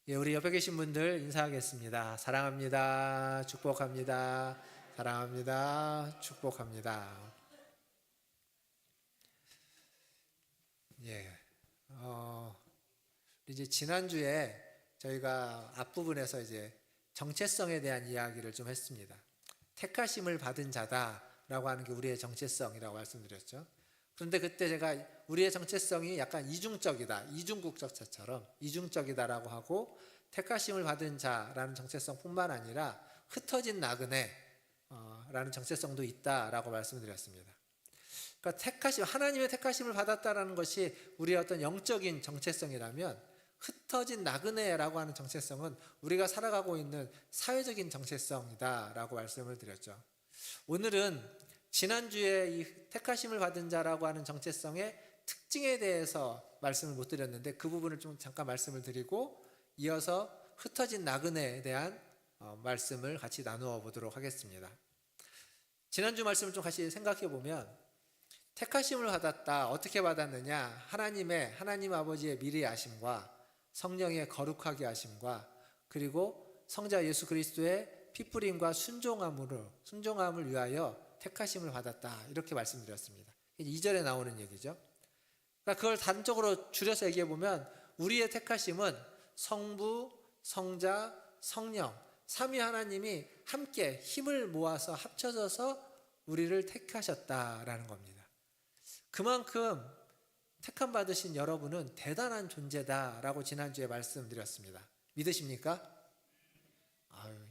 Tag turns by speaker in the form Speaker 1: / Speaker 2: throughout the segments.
Speaker 1: 예, 우리 옆에 계신 분들 인사하겠습니다. 사랑합니다. 축복합니다. 사랑합니다. 축복합니다. 예, 어, 이제 지난주에 저희가 앞부분에서 이제 정체성에 대한 이야기를 좀 했습니다. 택하심을 받은 자다라고 하는 게 우리의 정체성이라고 말씀드렸죠. 그런데 그때 제가 우리의 정체성이 약간 이중적이다, 이중국적자처럼 이중적이다라고 하고, 택하심을 받은 자라는 정체성뿐만 아니라 흩어진 나그네라는 정체성도 있다라고 말씀드렸습니다. 그러니까 하나님의 택하심을 받았다라는 것이 우리의 어떤 영적인 정체성이라면, 흩어진 나그네라고 하는 정체성은 우리가 살아가고 있는 사회적인 정체성이다라고 말씀을 드렸죠. 오늘은 지난주에 이 택하심을 받은 자라고 하는 정체성의 특징에 대해서 말씀을 못 드렸는데, 그 부분을 좀 잠깐 말씀을 드리고 이어서 흩어진 나그네에 대한 말씀을 같이 나누어 보도록 하겠습니다. 지난주 말씀을 좀 같이 생각해 보면, 택하심을 받았다, 어떻게 받았느냐, 하나님 아버지의 미리 아심과 성령의 거룩하게 하심과, 그리고 성자 예수 그리스도의 피뿌림과 순종함을 위하여 택하심을 받았다, 이렇게 말씀드렸습니다. 2절에 나오는 얘기죠. 그러니까 그걸 단적으로 줄여서 얘기해 보면, 우리의 택하심은 성부, 성자, 성령 삼위 하나님이 함께 힘을 모아서 합쳐져서 우리를 택하셨다라는 겁니다. 그만큼 택함 받으신 여러분은 대단한 존재다라고 지난주에 말씀드렸습니다. 믿으십니까?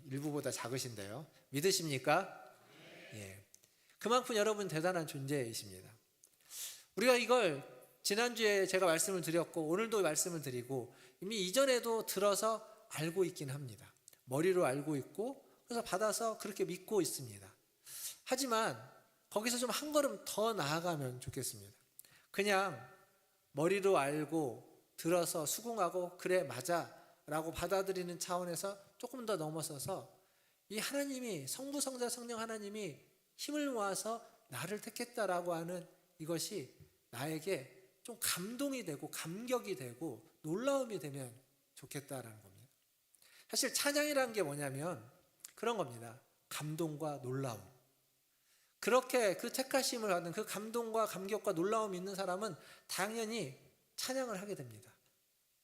Speaker 1: 일부보다 작으신데요. 믿으십니까? 예. 그만큼 여러분 대단한 존재이십니다. 우리가 이걸 지난주에 제가 말씀을 드렸고 오늘도 말씀을 드리고 이미 이전에도 들어서 알고 있긴 합니다. 머리로 알고 있고, 그래서 받아서 그렇게 믿고 있습니다. 하지만 거기서 좀 한 걸음 더 나아가면 좋겠습니다. 그냥 머리로 알고 들어서 수긍하고 그래 맞아 라고 받아들이는 차원에서 조금 더 넘어서서, 이 하나님이, 성부 성자 성령 하나님이 힘을 모아서 나를 택했다라고 하는 이것이 나에게 좀 감동이 되고 감격이 되고 놀라움이 되면 좋겠다라는 겁니다. 사실 찬양이라는 게 뭐냐면 그런 겁니다. 감동과 놀라움. 그렇게 그 택하심을 받는 그 감동과 감격과 놀라움이 있는 사람은 당연히 찬양을 하게 됩니다.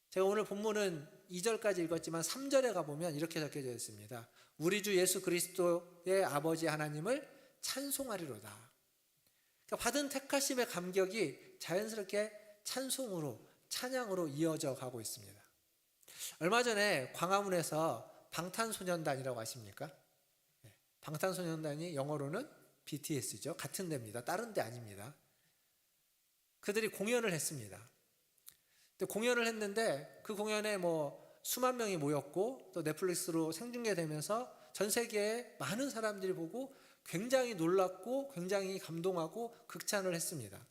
Speaker 1: 제가 오늘 본문은 2절까지 읽었지만 3절에 가보면 이렇게 적혀져 있습니다. 우리 주 예수 그리스도의 아버지 하나님을 찬송하리로다. 그러니까 받은 택하심의 감격이 자연스럽게 찬양으로 이어져 가고 있습니다. 얼마 전에 광화문에서 방탄소년단이라고 아십니까? 방탄소년단이 영어로는 BTS죠. 같은 데입니다. 다른 데 아닙니다. 그들이 공연을 했습니다. 공연을 했는데 그 공연에 수만 명이 모였고, 또 넷플릭스로 생중계되면서 전 세계에 많은 사람들이 보고 굉장히 놀랐고 굉장히 감동하고 극찬을 했습니다.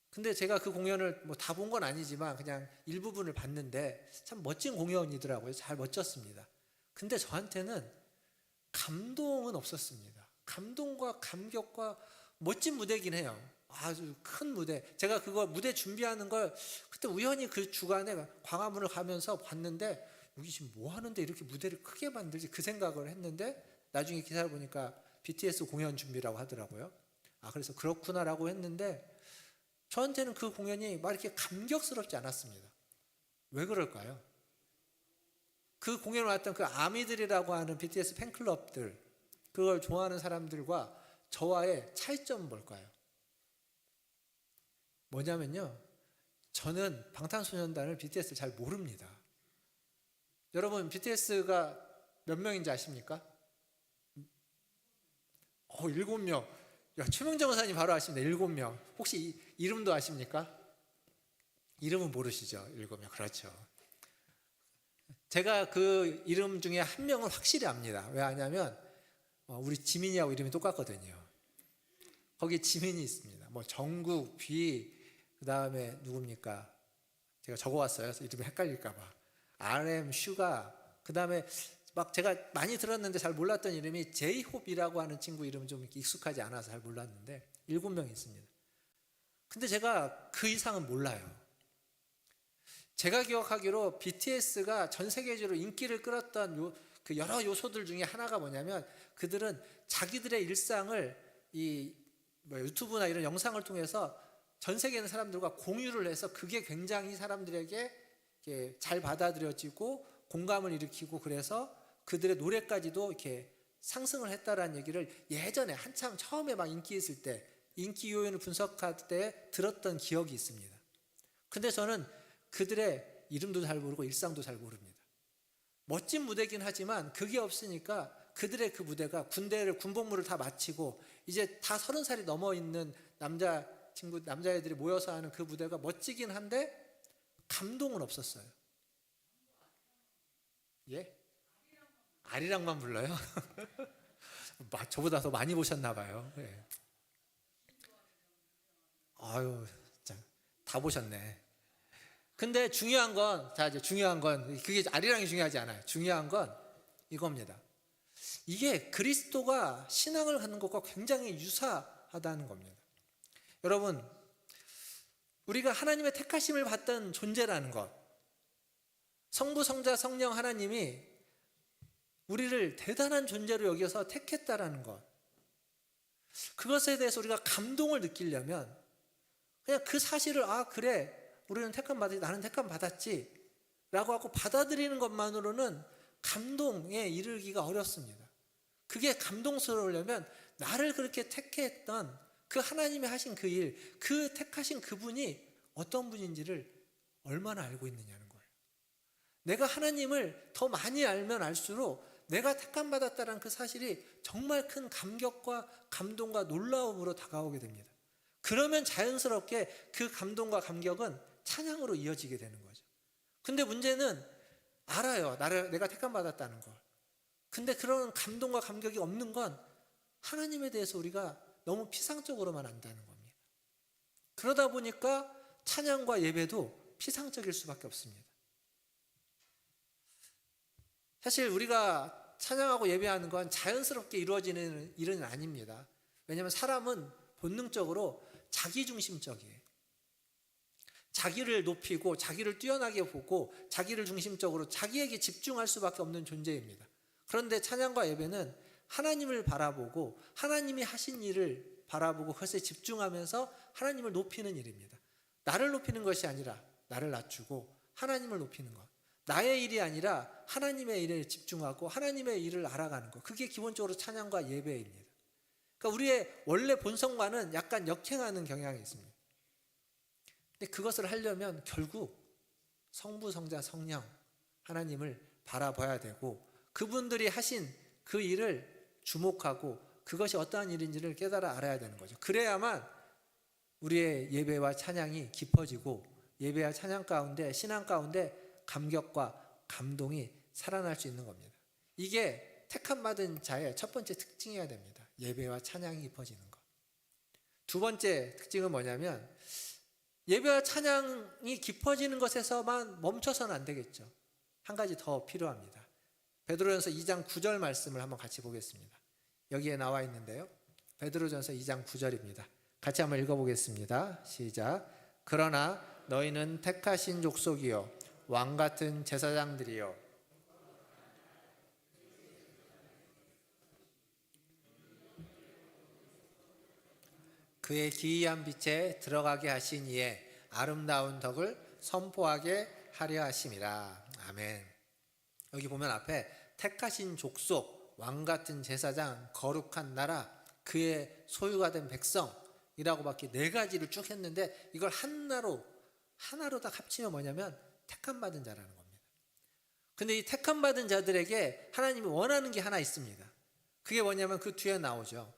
Speaker 1: 근데 제가 그 공연을 다 본 건 아니지만 그냥 일부분을 봤는데 참 멋진 공연이더라고요. 잘 멋졌습니다. 근데 저한테는 감동은 없었습니다. 감동과 감격과 멋진 무대긴 해요. 아주 큰 무대. 제가 그거 무대 준비하는 걸 그때 우연히 그 주간에 광화문을 가면서 봤는데, 여기 지금 뭐 하는데 이렇게 무대를 크게 만들지, 그 생각을 했는데 나중에 기사를 보니까 BTS 공연 준비라고 하더라고요. 그래서 그렇구나라고 했는데, 저한테는 그 공연이 막 이렇게 감격스럽지 않았습니다. 왜 그럴까요? 그 공연을 왔던 그 아미들이라고 하는 BTS 팬클럽들, 그걸 좋아하는 사람들과 저와의 차이점은 뭘까요? 뭐냐면요, 저는 방탄소년단을 BTS를 잘 모릅니다. 여러분 BTS가 몇 명인지 아십니까? 7명. 최명정 의사님 바로 아십니다. 7명. 혹시 이름도 아십니까? 이름은 모르시죠? 7명. 그렇죠. 제가 그 이름 중에 한 명은 확실히 압니다. 왜 아냐면 우리 지민이하고 이름이 똑같거든요. 거기에 지민이 있습니다. 정국, 그 다음에 누굽니까? 제가 적어왔어요. 이름이 헷갈릴까봐. RM, 슈가, 그 다음에 제가 많이 들었는데 잘 몰랐던 이름이 제이홉이라고 하는 친구 이름은 좀 익숙하지 않아서 잘 몰랐는데 7명이 있습니다. 근데 제가 그 이상은 몰라요. 제가 기억하기로 BTS가 전 세계적으로 인기를 끌었던 그 여러 요소들 중에 하나가 뭐냐면, 그들은 자기들의 일상을 이 유튜브나 이런 영상을 통해서 전 세계 있는 사람들과 공유를 해서 그게 굉장히 사람들에게 잘 받아들여지고 공감을 일으키고, 그래서 그들의 노래까지도 이렇게 상승을 했다라는 얘기를 예전에 한참 처음에 막 인기 있을 때, 인기 요인을 분석할 때 들었던 기억이 있습니다. 근데 저는 그들의 이름도 잘 모르고 일상도 잘 모릅니다. 멋진 무대긴 하지만 그게 없으니까 그들의 그 무대가 군복무를 다 마치고 이제 다 30살이 넘어 있는 남자애들이 모여서 하는 그 무대가 멋지긴 한데 감동은 없었어요. 예? 아리랑만 불러요? 저보다 더 많이 보셨나 봐요. 예. 아유, 진짜 다 보셨네. 근데 중요한 건, 이제 중요한 건, 그게 아리랑이 중요하지 않아요. 중요한 건 이겁니다. 이게 그리스도가 신앙을 갖는 것과 굉장히 유사하다는 겁니다. 여러분, 우리가 하나님의 택하심을 받던 존재라는 것, 성부, 성자, 성령 하나님이 우리를 대단한 존재로 여겨서 택했다라는 것, 그것에 대해서 우리가 감동을 느끼려면 그냥 그 사실을, 그래, 우리는 나는 택함 받았지 라고 하고 받아들이는 것만으로는 감동에 이르기가 어렵습니다. 그게 감동스러우려면 나를 그렇게 택했던 그 하나님이 하신 그 일, 그 택하신 그분이 어떤 분인지를 얼마나 알고 있느냐는 거예요. 내가 하나님을 더 많이 알면 알수록 내가 택함 받았다는 그 사실이 정말 큰 감격과 감동과 놀라움으로 다가오게 됩니다. 그러면 자연스럽게 그 감동과 감격은 찬양으로 이어지게 되는 거죠. 근데 문제는 알아요. 내가 택함 받았다는 걸. 근데 그런 감동과 감격이 없는 건 하나님에 대해서 우리가 너무 피상적으로만 안다는 겁니다. 그러다 보니까 찬양과 예배도 피상적일 수밖에 없습니다. 사실 우리가 찬양하고 예배하는 건 자연스럽게 이루어지는 일은 아닙니다. 왜냐하면 사람은 본능적으로 자기중심적이에요. 자기를 높이고 자기를 뛰어나게 보고 자기를 중심적으로 자기에게 집중할 수밖에 없는 존재입니다. 그런데 찬양과 예배는 하나님을 바라보고 하나님이 하신 일을 바라보고 그것에 집중하면서 하나님을 높이는 일입니다. 나를 높이는 것이 아니라 나를 낮추고 하나님을 높이는 것, 나의 일이 아니라 하나님의 일에 집중하고 하나님의 일을 알아가는 것, 그게 기본적으로 찬양과 예배입니다. 그러니까 우리의 원래 본성과는 약간 역행하는 경향이 있습니다. 근데 그것을 하려면 결국 성부, 성자, 성령 하나님을 바라봐야 되고 그분들이 하신 그 일을 주목하고 그것이 어떠한 일인지를 깨달아 알아야 되는 거죠. 그래야만 우리의 예배와 찬양이 깊어지고 예배와 찬양 가운데, 신앙 가운데 감격과 감동이 살아날 수 있는 겁니다. 이게 택함 받은 자의 첫 번째 특징이어야 됩니다. 예배와 찬양이 깊어지는 것. 두 번째 특징은 뭐냐면 예배와 찬양이 깊어지는 것에서만 멈춰서는 안 되겠죠. 한 가지 더 필요합니다. 베드로전서 2장 9절 말씀을 한번 같이 보겠습니다. 여기에 나와 있는데요. 베드로전서 2장 9절입니다. 같이 한번 읽어보겠습니다. 시작. 그러나 너희는 택하신 족속이요 왕같은 제사장들이요 그의 기이한 빛에 들어가게 하신 이의 아름다운 덕을 선포하게 하려 하심이라. 아멘. 여기 보면 앞에 택하신 족속, 왕같은 제사장, 거룩한 나라, 그의 소유가 된 백성이라고 밖에 네 가지를 쭉 했는데 이걸 하나로 다 합치면 뭐냐면 택함 받은 자라는 겁니다. 근데 이 택함 받은 자들에게 하나님이 원하는 게 하나 있습니다. 그게 뭐냐면 그 뒤에 나오죠.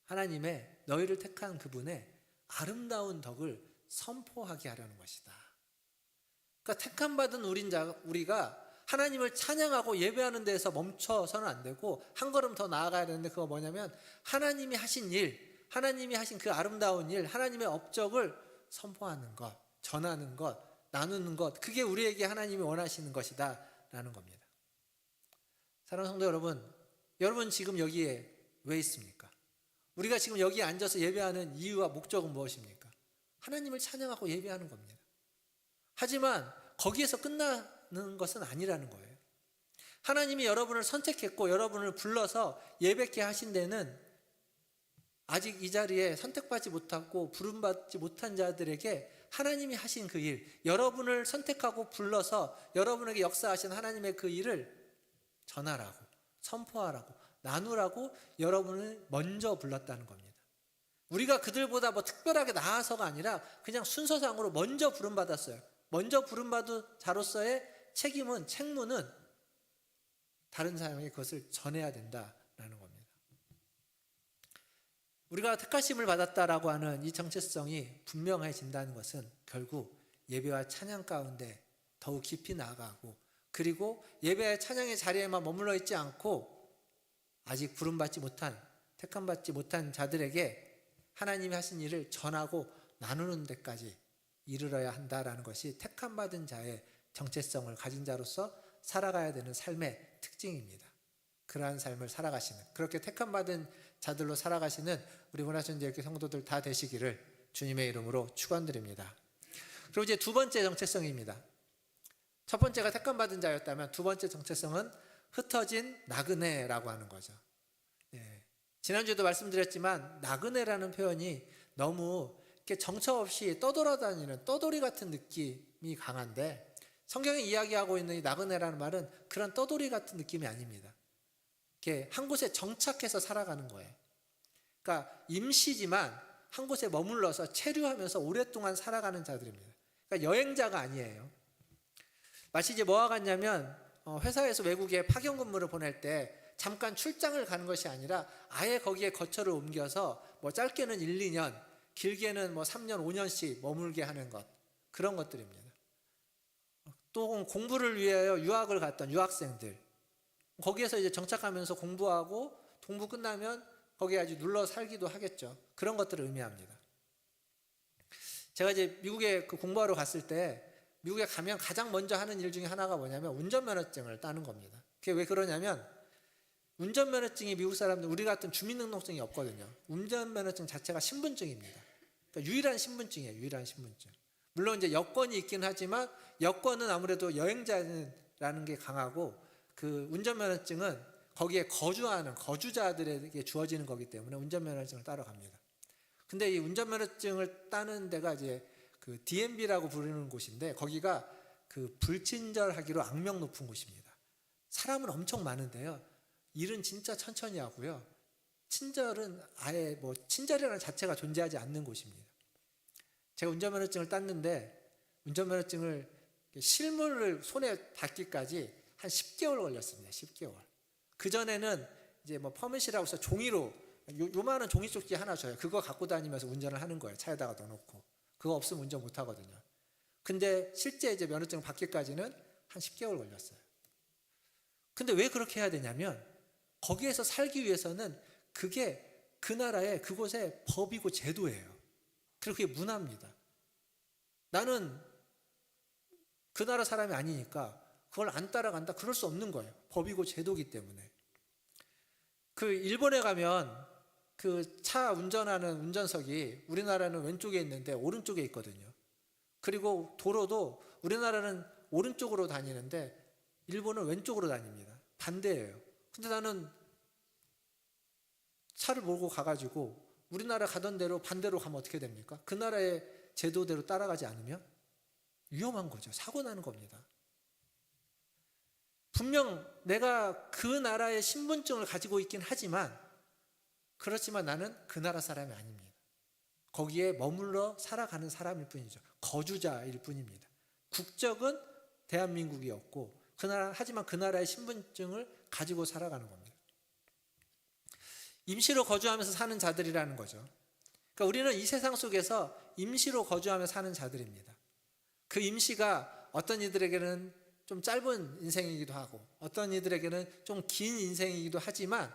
Speaker 1: 하나님의 너희를 택한 그분의 아름다운 덕을 선포하게 하려는 것이다. 그러니까 택함 받은 우리가 하나님을 찬양하고 예배하는 데에서 멈춰서는 안 되고 한 걸음 더 나아가야 되는데 그거 뭐냐면 하나님이 하신 일, 하나님이 하신 그 아름다운 일, 하나님의 업적을 선포하는 것, 전하는 것, 나누는 것, 그게 우리에게 하나님이 원하시는 것이다 라는 겁니다. 사랑하는 성도 여러분 지금 여기에 왜 있습니까? 우리가 지금 여기에 앉아서 예배하는 이유와 목적은 무엇입니까? 하나님을 찬양하고 예배하는 겁니다. 하지만 거기에서 끝나는 것은 아니라는 거예요. 하나님이 여러분을 선택했고 여러분을 불러서 예배케 하신 데는 아직 이 자리에 선택받지 못하고 부름받지 못한 자들에게 하나님이 하신 그 일, 여러분을 선택하고 불러서 여러분에게 역사하신 하나님의 그 일을 전하라고, 선포하라고, 나누라고 여러분을 먼저 불렀다는 겁니다. 우리가 그들보다 뭐 특별하게 나아서가 아니라 그냥 순서상으로 먼저 부름받았어요. 먼저 부름받은 자로서의 책무는 다른 사람에게 그것을 전해야 된다라는 겁니다. 우리가 택하심을 받았다라고 하는 이 정체성이 분명해진다는 것은 결국 예배와 찬양 가운데 더욱 깊이 나아가고, 그리고 예배와 찬양의 자리에만 머물러 있지 않고 아직 부름받지 못한, 택함받지 못한 자들에게 하나님이 하신 일을 전하고 나누는 데까지 이르러야 한다라는 것이 택함받은 자의 정체성을 가진 자로서 살아가야 되는 삶의 특징입니다. 그러한 삶을 살아가시는, 그렇게 택함받은 자들로 살아가시는 우리 문화천지교회 성도들 다 되시기를 주님의 이름으로 축원드립니다. 그리고 이제 두 번째 정체성입니다. 첫 번째가 택함받은 자였다면 두 번째 정체성은 흩어진 나그네라고 하는 거죠. 지난주에도 말씀드렸지만 나그네라는 표현이 너무 이렇게 정처 없이 떠돌아다니는 떠돌이 같은 느낌이 강한데, 성경이 이야기하고 있는 이 나그네라는 말은 그런 떠돌이 같은 느낌이 아닙니다. 이렇게 한 곳에 정착해서 살아가는 거예요. 그러니까 임시지만 한 곳에 머물러서 체류하면서 오랫동안 살아가는 자들입니다. 그러니까 여행자가 아니에요. 마치 이제 뭐와 같냐면 회사에서 외국에 파견 근무를 보낼 때 잠깐 출장을 가는 것이 아니라 아예 거기에 거처를 옮겨서 뭐 짧게는 1, 2년, 길게는 뭐 3년, 5년씩 머물게 하는 것, 그런 것들입니다. 또 공부를 위하여 유학을 갔던 유학생들, 거기에서 이제 정착하면서 공부하고 공부 끝나면 거기에 아주 눌러 살기도 하겠죠. 그런 것들을 의미합니다. 제가 이제 미국에 공부하러 갔을 때 미국에 가면 가장 먼저 하는 일 중에 하나가 뭐냐면 운전면허증을 따는 겁니다. 그게 왜 그러냐면 운전면허증이 미국 사람들, 우리 같은 주민등록증이 없거든요. 운전면허증 자체가 신분증입니다. 그러니까 유일한 신분증이에요. 유일한 신분증. 물론 이제 여권이 있긴 하지만 여권은 아무래도 여행자라는 게 강하고, 그 운전면허증은 거기에 거주하는 거주자들에게 주어지는 거기 때문에 운전면허증을 따러 갑니다. 근데 이 운전면허증을 따는 데가 이제 그 DMV라고 부르는 곳인데, 거기가 그 불친절하기로 악명 높은 곳입니다. 사람은 엄청 많은데요, 일은 진짜 천천히 하고요, 친절은 아예 뭐 친절이라는 자체가 존재하지 않는 곳입니다. 제가 운전면허증을 땄는데 운전면허증을 실물을 손에 닿기까지 한 10개월 걸렸습니다. 10개월. 그전에는 이제 뭐 퍼밋이라고 해서 종이로 요만한 종이 쪽지 하나 줘요. 그거 갖고 다니면서 운전을 하는 거예요. 차에다가 넣어놓고. 그거 없으면 운전 못 하거든요. 근데 실제 이제 면허증 받기까지는 한 10개월 걸렸어요. 근데 왜 그렇게 해야 되냐면 거기에서 살기 위해서는 그게 그 나라의 그곳의 법이고 제도예요. 그리고 그게 문화입니다. 나는 그 나라 사람이 아니니까 그걸 안 따라간다? 그럴 수 없는 거예요. 법이고 제도기 때문에. 그 일본에 가면 그 차 운전하는 운전석이 우리나라는 왼쪽에 있는데 오른쪽에 있거든요. 그리고 도로도 우리나라는 오른쪽으로 다니는데 일본은 왼쪽으로 다닙니다. 반대예요. 근데 나는 차를 몰고 가가지고 우리나라 가던 대로 반대로 가면 어떻게 됩니까? 그 나라의 제도대로 따라가지 않으면 위험한 거죠. 사고 나는 겁니다. 분명 내가 그 나라의 신분증을 가지고 있긴 하지만, 그렇지만 나는 그 나라 사람이 아닙니다. 거기에 머물러 살아가는 사람일 뿐이죠. 거주자일 뿐입니다. 국적은 대한민국이었고 하지만 그 나라의 신분증을 가지고 살아가는 겁니다. 임시로 거주하면서 사는 자들이라는 거죠. 그러니까 우리는 이 세상 속에서 임시로 거주하며 사는 자들입니다. 그 임시가 어떤 이들에게는 좀 짧은 인생이기도 하고 어떤 이들에게는 좀 긴 인생이기도 하지만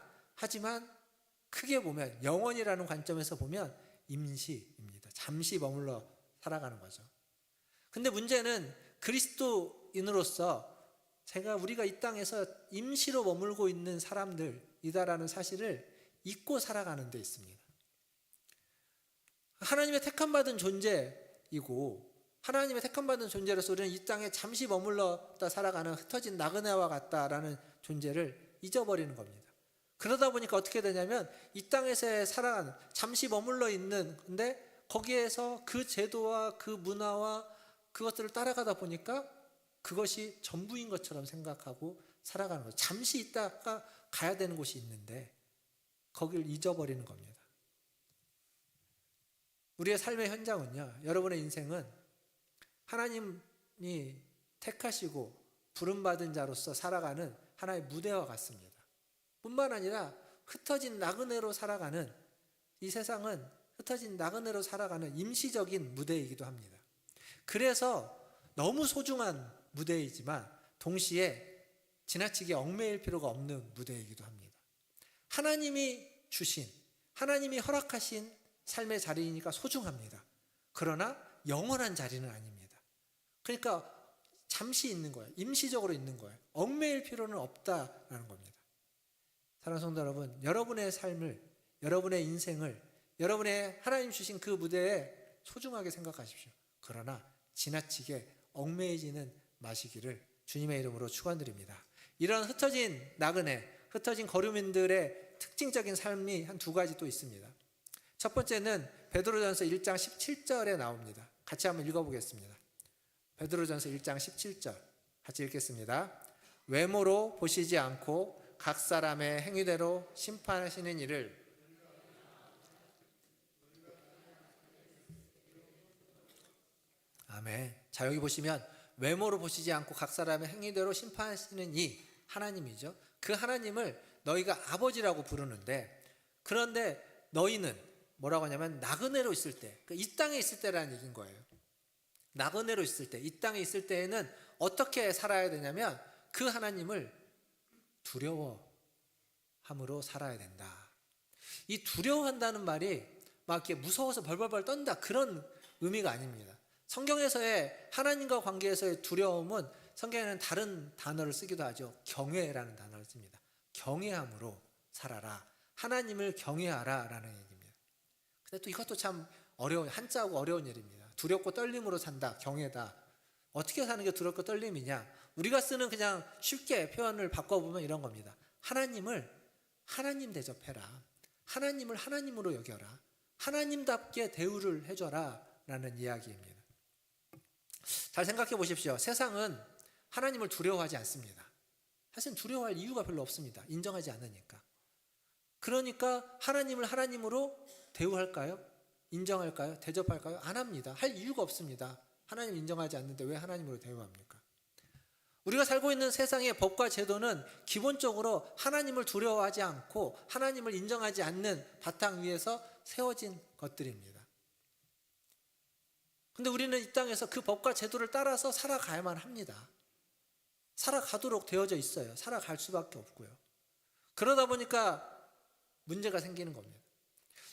Speaker 1: 크게 보면, 영원이라는 관점에서 보면 임시입니다. 잠시 머물러 살아가는 거죠. 근데 문제는 그리스도인으로서 우리가 이 땅에서 임시로 머물고 있는 사람들이다라는 사실을 잊고 살아가는 데 있습니다. 하나님의 택함받은 존재이고 하나님의 택함받은 존재로서 우리는 이 땅에 잠시 머물렀다 살아가는 흩어진 나그네와 같다라는 존재를 잊어버리는 겁니다. 그러다 보니까 어떻게 되냐면 이 땅에서 살아가는, 잠시 머물러 있는, 근데 거기에서 그 제도와 그 문화와 그것들을 따라가다 보니까 그것이 전부인 것처럼 생각하고 살아가는 거죠. 잠시 있다가 가야 되는 곳이 있는데 거기를 잊어버리는 겁니다. 우리의 삶의 현장은요, 여러분의 인생은 하나님이 택하시고 부름받은 자로서 살아가는 하나의 무대와 같습니다. 뿐만 아니라 흩어진 나그네로 살아가는, 이 세상은 흩어진 나그네로 살아가는 임시적인 무대이기도 합니다. 그래서 너무 소중한 무대이지만 동시에 지나치게 얽매일 필요가 없는 무대이기도 합니다. 하나님이 주신, 하나님이 허락하신 삶의 자리이니까 소중합니다. 그러나 영원한 자리는 아닙니다. 그러니까 잠시 있는 거예요. 임시적으로 있는 거예요. 얽매일 필요는 없다라는 겁니다. 사랑하는 성도 여러분, 여러분의 삶을, 여러분의 인생을, 여러분의 하나님 주신 그 무대에 소중하게 생각하십시오. 그러나 지나치게 얽매이지는 마시기를 주님의 이름으로 축원드립니다. 이런 흩어진 나그네, 흩어진 거류민들의 특징적인 삶이 한 두 가지 또 있습니다. 첫 번째는 베드로전서 1장 17절에 나옵니다. 같이 한번 읽어보겠습니다. 베드로전서 1장 17절 같이 읽겠습니다. 외모로 보시지 않고 각 사람의 행위대로 심판하시는 일을 아멘. 자, 여기 보시면 외모로 보시지 않고 각 사람의 행위대로 심판하시는 이 하나님이죠. 그 하나님을 너희가 아버지라고 부르는데, 그런데 너희는 뭐라고 하냐면 나그네로 있을 때, 이 땅에 있을 때라는 얘기인 거예요. 나그네로 있을 때, 이 땅에 있을 때에는 어떻게 살아야 되냐면 그 하나님을 두려워함으로 살아야 된다. 이 두려워한다는 말이 막 이렇게 무서워서 벌벌벌 떤다, 그런 의미가 아닙니다. 성경에서의 하나님과 관계에서의 두려움은 성경에는 다른 단어를 쓰기도 하죠. 경외라는 단어를 씁니다. 경외함으로 살아라. 하나님을 경외하라 라는 얘기입니다. 근데 또 이것도 참 어려운, 한자하고 어려운 일입니다. 두렵고 떨림으로 산다, 경외다. 어떻게 사는 게 두렵고 떨림이냐? 우리가 쓰는 그냥 쉽게 표현을 바꿔보면 이런 겁니다. 하나님을 하나님 대접해라. 하나님을 하나님으로 여겨라. 하나님답게 대우를 해줘라 라는 이야기입니다. 잘 생각해 보십시오. 세상은 하나님을 두려워하지 않습니다. 사실 두려워할 이유가 별로 없습니다. 인정하지 않으니까. 그러니까 하나님을 하나님으로 대우할까요? 인정할까요? 대접할까요? 안 합니다. 할 이유가 없습니다. 하나님 인정하지 않는데 왜 하나님으로 대우합니까? 우리가 살고 있는 세상의 법과 제도는 기본적으로 하나님을 두려워하지 않고 하나님을 인정하지 않는 바탕 위에서 세워진 것들입니다. 근데 우리는 이 땅에서 그 법과 제도를 따라서 살아가야만 합니다. 살아가도록 되어져 있어요. 살아갈 수밖에 없고요. 그러다 보니까 문제가 생기는 겁니다.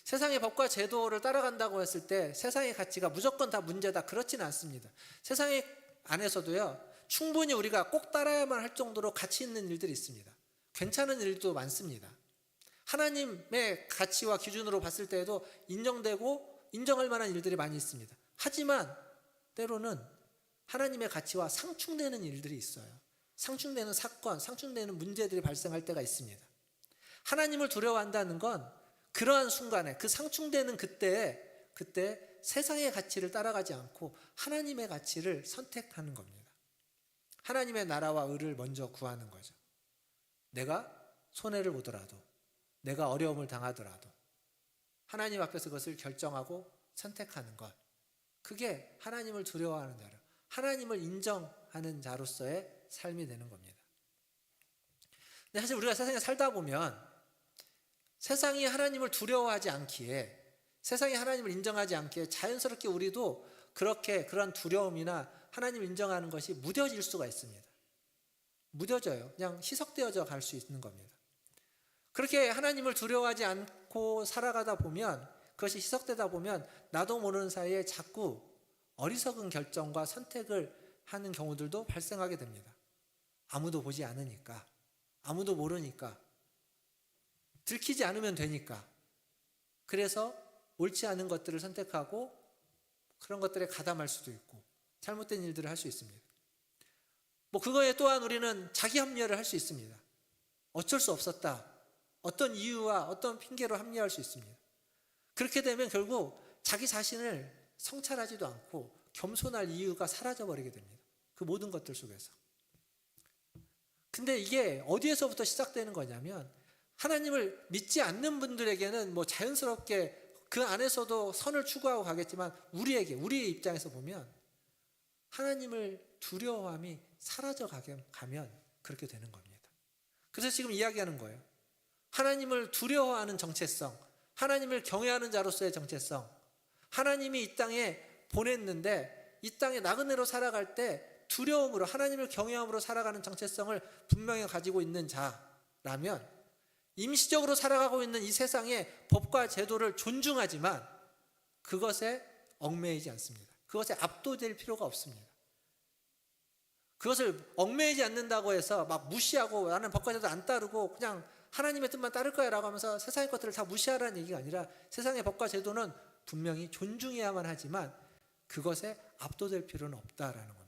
Speaker 1: 세상의 법과 제도를 따라간다고 했을 때 세상의 가치가 무조건 다 문제다, 그렇지는 않습니다. 세상의 안에서도요, 충분히 우리가 꼭 따라야만 할 정도로 가치 있는 일들이 있습니다. 괜찮은 일도 많습니다. 하나님의 가치와 기준으로 봤을 때에도 인정되고 인정할 만한 일들이 많이 있습니다. 하지만 때로는 하나님의 가치와 상충되는 일들이 있어요. 상충되는 사건, 상충되는 문제들이 발생할 때가 있습니다. 하나님을 두려워한다는 건 그러한 순간에, 그 상충되는 그때 세상의 가치를 따라가지 않고 하나님의 가치를 선택하는 겁니다. 하나님의 나라와 의를 먼저 구하는 거죠. 내가 손해를 보더라도, 내가 어려움을 당하더라도 하나님 앞에서 그것을 결정하고 선택하는 것, 그게 하나님을 두려워하는 자로, 하나님을 인정하는 자로서의 삶이 되는 겁니다. 근데 사실 우리가 세상에 살다 보면 세상이 하나님을 두려워하지 않기에, 세상이 하나님을 인정하지 않기에 자연스럽게 우리도 그렇게 그런 두려움이나 하나님을 인정하는 것이 무뎌질 수가 있습니다. 무뎌져요. 그냥 희석되어져 갈 수 있는 겁니다. 그렇게 하나님을 두려워하지 않고 살아가다 보면, 그것이 희석되다 보면 나도 모르는 사이에 자꾸 어리석은 결정과 선택을 하는 경우들도 발생하게 됩니다. 아무도 보지 않으니까, 아무도 모르니까, 들키지 않으면 되니까. 그래서 옳지 않은 것들을 선택하고 그런 것들에 가담할 수도 있고, 잘못된 일들을 할 수 있습니다. 그거에 또한 우리는 자기 합리화를 할 수 있습니다. 어쩔 수 없었다. 어떤 이유와 어떤 핑계로 합리화할 수 있습니다. 그렇게 되면 결국 자기 자신을 성찰하지도 않고 겸손할 이유가 사라져버리게 됩니다. 그 모든 것들 속에서. 근데 이게 어디에서부터 시작되는 거냐면, 하나님을 믿지 않는 분들에게는 자연스럽게 그 안에서도 선을 추구하고 가겠지만, 우리의 입장에서 보면 하나님을 두려워함이 사라져 가면 그렇게 되는 겁니다. 그래서 지금 이야기하는 거예요. 하나님을 두려워하는 정체성, 하나님을 경외하는 자로서의 정체성, 하나님이 이 땅에 보냈는데 이 땅에 나그네로 살아갈 때 두려움으로, 하나님을 경외함으로 살아가는 정체성을 분명히 가지고 있는 자라면, 임시적으로 살아가고 있는 이 세상의 법과 제도를 존중하지만 그것에 얽매이지 않습니다. 그것에 압도될 필요가 없습니다. 그것을 얽매이지 않는다고 해서 막 무시하고 나는 법과 제도 안 따르고 그냥 하나님의 뜻만 따를 거야 라고 하면서 세상의 것들을 다 무시하라는 얘기가 아니라, 세상의 법과 제도는 분명히 존중해야만 하지만 그것에 압도될 필요는 없다라는 겁니다.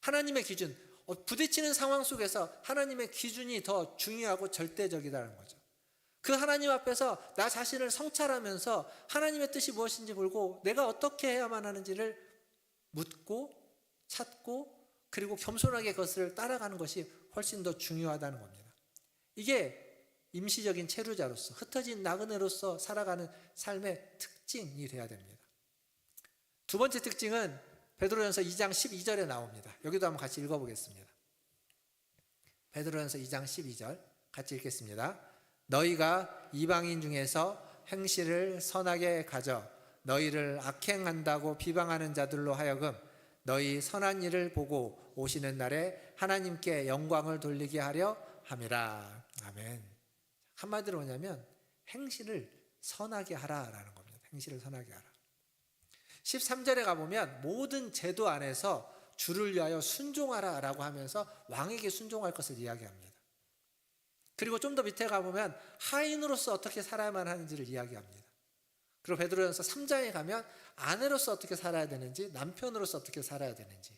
Speaker 1: 하나님의 기준, 부딪히는 상황 속에서 하나님의 기준이 더 중요하고 절대적이라는 거죠. 그 하나님 앞에서 나 자신을 성찰하면서 하나님의 뜻이 무엇인지 보고 내가 어떻게 해야만 하는지를 묻고 찾고, 그리고 겸손하게 그것을 따라가는 것이 훨씬 더 중요하다는 겁니다. 이게 임시적인 체류자로서, 흩어진 나그네로서 살아가는 삶의 특징이 되어야 됩니다. 두 번째 특징은 베드로전서 2장 12절에 나옵니다. 여기도 한번 같이 읽어보겠습니다. 베드로전서 2장 12절 같이 읽겠습니다. 너희가 이방인 중에서 행실을 선하게 가져 너희를 악행한다고 비방하는 자들로 하여금 너희 선한 일을 보고 오시는 날에 하나님께 영광을 돌리게 하려 함이라. 아멘. 한마디로 뭐냐면 행실을 선하게 하라라는 겁니다. 행실을 선하게 하라. 13절에 가보면 모든 제도 안에서 주를 위하여 순종하라라고 하면서 왕에게 순종할 것을 이야기합니다. 그리고 좀 더 밑에 가보면 하인으로서 어떻게 살아야만 하는지를 이야기합니다. 그리고 베드로전서 3장에 가면 아내로서 어떻게 살아야 되는지, 남편으로서 어떻게 살아야 되는지.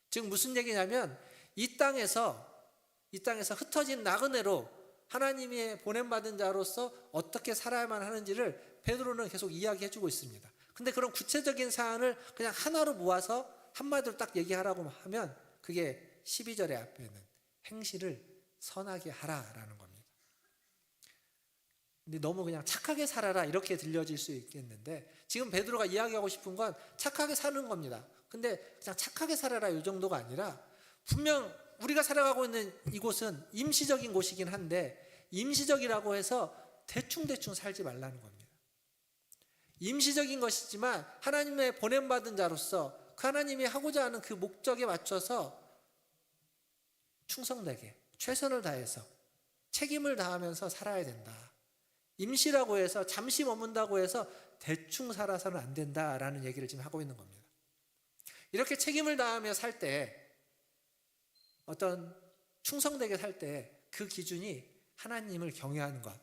Speaker 1: 즉 무슨 얘기냐면, 이 땅에서 흩어진 나그네로 하나님의 보냄받은 자로서 어떻게 살아야만 하는지를 베드로는 계속 이야기해주고 있습니다. 근데 그런 구체적인 사안을 그냥 하나로 모아서 한마디로 딱 얘기하라고 하면 그게 12절의 앞에는 행실을 선하게 하라라는 겁니다. 근데 너무 그냥 착하게 살아라 이렇게 들려질 수 있겠는데, 지금 베드로가 이야기하고 싶은 건 착하게 사는 겁니다. 근데 그냥 착하게 살아라 이 정도가 아니라, 분명 우리가 살아가고 있는 이곳은 임시적인 곳이긴 한데 임시적이라고 해서 대충 살지 말라는 겁니다. 임시적인 것이지만 하나님의 보냄받은 자로서 그 하나님이 하고자 하는 그 목적에 맞춰서 충성되게 최선을 다해서 책임을 다하면서 살아야 된다. 임시라고 해서 잠시 머문다고 해서 대충 살아서는 안 된다라는 얘기를 지금 하고 있는 겁니다. 이렇게 책임을 다하며 살 때, 어떤 충성되게 살 때 그 기준이 하나님을 경외하는 것,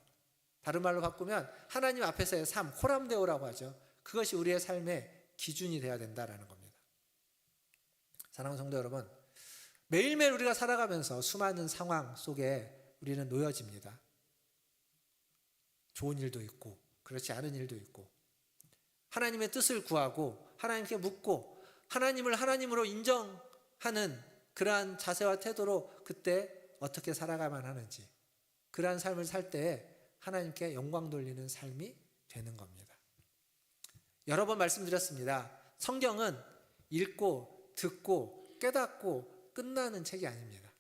Speaker 1: 다른 말로 바꾸면 하나님 앞에서의 삶, 코람데오라고 하죠. 그것이 우리의 삶의 기준이 되어야 된다라는 겁니다. 사랑하는 성도 여러분, 매일매일 우리가 살아가면서 수많은 상황 속에 우리는 놓여집니다. 좋은 일도 있고 그렇지 않은 일도 있고, 하나님의 뜻을 구하고 하나님께 묻고 하나님을 하나님으로 인정하는 그러한 자세와 태도로 그때 어떻게 살아가만 하는지, 그러한 삶을 살 때 하나님께 영광 돌리는 삶이 되는 겁니다. 여러 번 말씀드렸습니다. 성경은 읽고 듣고 깨닫고 끝나는 책이 아닙니다.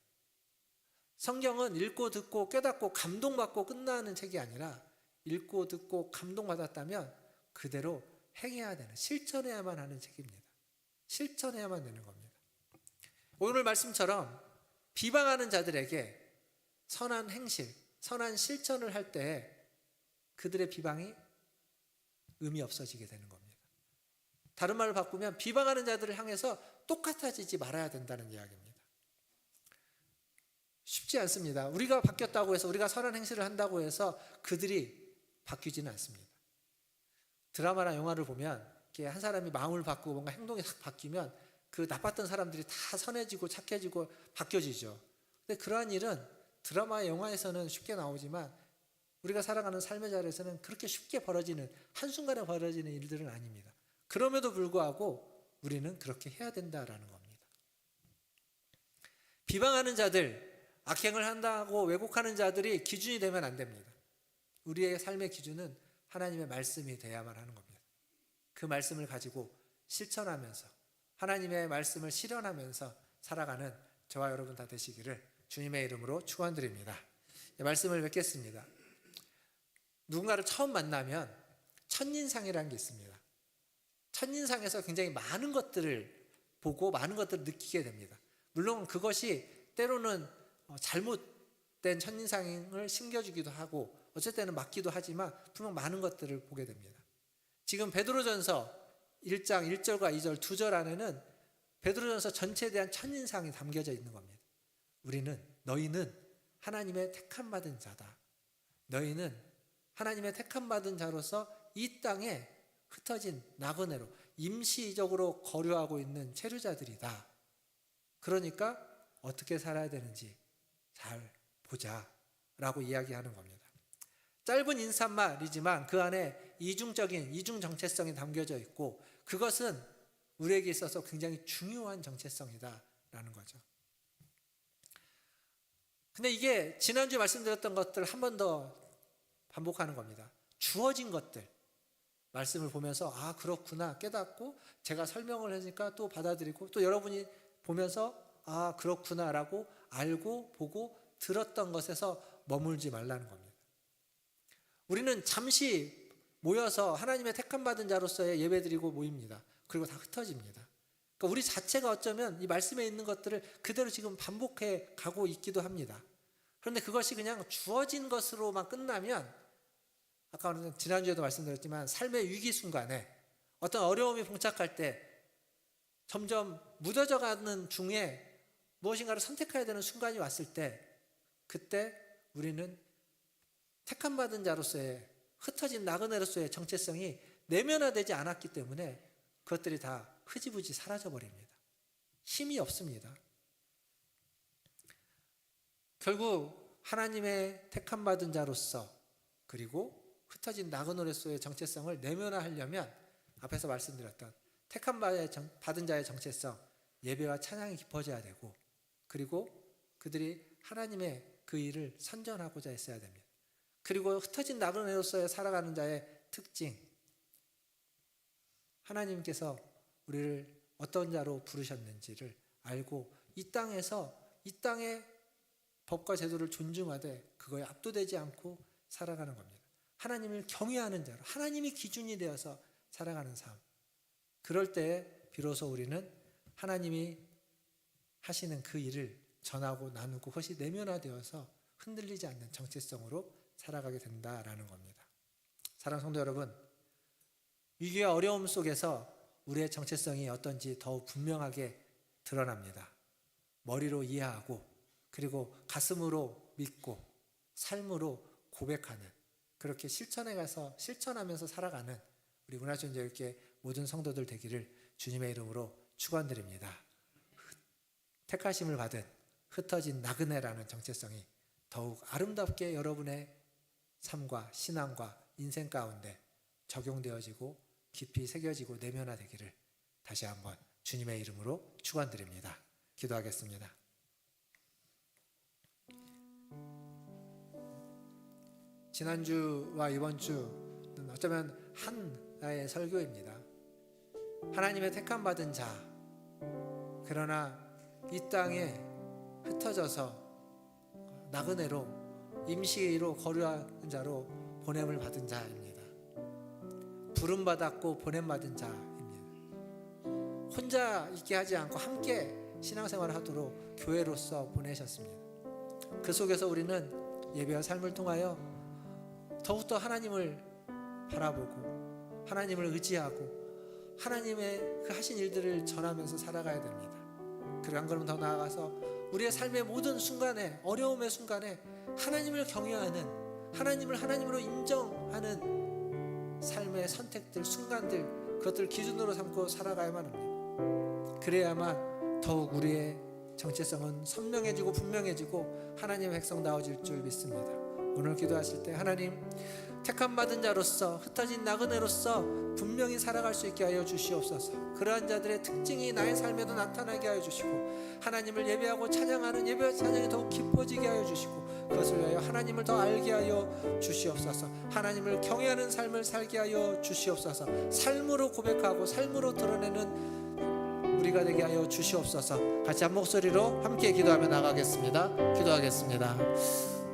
Speaker 1: 성경은 읽고 듣고 깨닫고 감동받고 끝나는 책이 아니라, 읽고 듣고 감동받았다면 그대로 행해야 되는, 실천해야만 하는 책입니다. 실천해야만 되는 겁니다. 오늘 말씀처럼 비방하는 자들에게 선한 행실, 선한 실천을 할 때 그들의 비방이 의미 없어지게 되는 겁니다. 다른 말로 바꾸면 비방하는 자들을 향해서 똑같아지지 말아야 된다는 이야기입니다. 쉽지 않습니다. 우리가 바뀌었다고 해서, 우리가 선한 행실을 한다고 해서 그들이 바뀌지는 않습니다. 드라마나 영화를 보면 한 사람이 마음을 바꾸고 뭔가 행동이 싹 바뀌면 그 나빴던 사람들이 다 선해지고 착해지고 바뀌어지죠. 근데 그러한 일은 드라마, 영화에서는 쉽게 나오지만 우리가 살아가는 삶의 자리에서는 그렇게 쉽게 벌어지는, 한순간에 벌어지는 일들은 아닙니다. 그럼에도 불구하고 우리는 그렇게 해야 된다라는 겁니다. 비방하는 자들, 악행을 한다고 왜곡하는 자들이 기준이 되면 안 됩니다. 우리의 삶의 기준은 하나님의 말씀이 돼야만 하는 겁니다. 그 말씀을 가지고 실천하면서 하나님의 말씀을 실현하면서 살아가는 저와 여러분 다 되시기를 주님의 이름으로 축원드립니다. 말씀을 맺겠습니다. 누군가를 처음 만나면 첫인상이라는 게 있습니다. 첫인상에서 굉장히 많은 것들을 보고 많은 것들을 느끼게 됩니다. 물론 그것이 때로는 잘못된 첫인상을 심겨주기도 하고 어쩔 때는 맞기도 하지만 분명 많은 것들을 보게 됩니다. 지금 베드로전서 1장 1절과 2절 2절 안에는 베드로전서 전체에 대한 첫인상이 담겨져 있는 겁니다. 너희는 하나님의 택함 받은 자다. 너희는 하나님의 택함 받은 자로서 이 땅에 흩어진 나그네로 임시적으로 거류하고 있는 체류자들이다. 그러니까 어떻게 살아야 되는지 잘 보자 라고 이야기하는 겁니다. 짧은 인사말이지만 그 안에 이중 정체성이 담겨져 있고 그것은 우리에게 있어서 굉장히 중요한 정체성이다 라는 거죠. 근데 이게 지난주에 말씀드렸던 것들 한 번 더 반복하는 겁니다. 주어진 것들 말씀을 보면서 아 그렇구나 깨닫고 제가 설명을 하니까 또 받아들이고 또 여러분이 보면서 아 그렇구나 라고 알고 보고 들었던 것에서 머물지 말라는 겁니다. 우리는 잠시 모여서 하나님의 택함 받은 자로서의 예배드리고 모입니다. 그리고 다 흩어집니다. 그러니까 우리 자체가 어쩌면 이 말씀에 있는 것들을 그대로 지금 반복해 가고 있기도 합니다. 그런데 그것이 그냥 주어진 것으로만 끝나면 아까 지난주에도 말씀드렸지만 삶의 위기 순간에 어떤 어려움이 봉착할 때 점점 무뎌져 가는 중에 무엇인가를 선택해야 되는 순간이 왔을 때 그때 우리는 택함 받은 자로서의 흩어진 나그네로서의 정체성이 내면화되지 않았기 때문에 그것들이 다 흐지부지 사라져 버립니다. 힘이 없습니다. 결국 하나님의 택함 받은 자로서 그리고 흩어진 나그네로서의 정체성을 내면화하려면 앞에서 말씀드렸던 택함 받은 자의 정체성, 예배와 찬양이 깊어져야 되고 그리고 그들이 하나님의 그 일을 선전하고자 했어야 됩니다. 그리고 흩어진 나그네로서의 살아가는 자의 특징, 하나님께서 우리를 어떤 자로 부르셨는지를 알고 이 땅의 법과 제도를 존중하되 그거에 압도되지 않고 살아가는 겁니다. 하나님을 경외하는 자로 하나님이 기준이 되어서 살아가는 삶. 그럴 때 비로소 우리는 하나님이 하시는 그 일을 전하고 나누고 그것이 내면화되어서 흔들리지 않는 정체성으로 살아가게 된다라는 겁니다. 사랑하는 성도 여러분, 위기와 어려움 속에서 우리의 정체성이 어떤지 더욱 분명하게 드러납니다. 머리로 이해하고 그리고 가슴으로 믿고 삶으로 고백하는 그렇게 실천해 가서 실천하면서 살아가는 우리 문화촌제일교회 모든 성도들 되기를 주님의 이름으로 축원드립니다. 택하심을 받은 흩어진 나그네라는 정체성이 더욱 아름답게 여러분의 삶과 신앙과 인생 가운데 적용되어지고 깊이 새겨지고 내면화되기를 다시 한번 주님의 이름으로 축원드립니다. 기도하겠습니다. 지난주와 이번 주는 어쩌면 하나의 설교입니다. 하나님의 택함 받은 자, 그러나 이 땅에 흩어져서 나그네로 임시로 거류하는 자로 보냄을 받은 자입니다. 부름받았고 보냄받은 자입니다. 혼자 있게 하지 않고 함께 신앙생활을 하도록 교회로서 보내셨습니다. 그 속에서 우리는 예배와 삶을 통하여 더욱더 하나님을 바라보고 하나님을 의지하고 하나님의 그 하신 일들을 전하면서 살아가야 됩니다. 그리고 한 걸음 더 나아가서 우리의 삶의 모든 순간에 어려움의 순간에 하나님을 경외하는 하나님을 하나님으로 인정하는 삶의 선택들 순간들 그것들을 기준으로 삼고 살아가야만 합니다. 그래야만 더욱 우리의 정체성은 선명해지고 분명해지고 하나님의 백성다워질 줄 믿습니다. 오늘 기도하실 때 하나님, 택함 받은 자로서, 흩어진 나그네로서 분명히 살아갈 수 있게 하여 주시옵소서. 그러한 자들의 특징이 나의 삶에도 나타나게 하여 주시고, 하나님을 예배하고 찬양하는 예배와 찬양이 더욱 깊어지게 하여 주시고, 그것을 위하여 하나님을 더 알게 하여 주시옵소서. 하나님을 경외하는 삶을 살게 하여 주시옵소서. 삶으로 고백하고 삶으로 드러내는 우리가 되게 하여 주시옵소서. 같이 한 목소리로 함께 기도하며 나가겠습니다. 기도하겠습니다.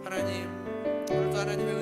Speaker 1: 하나님, 오늘도 하나님의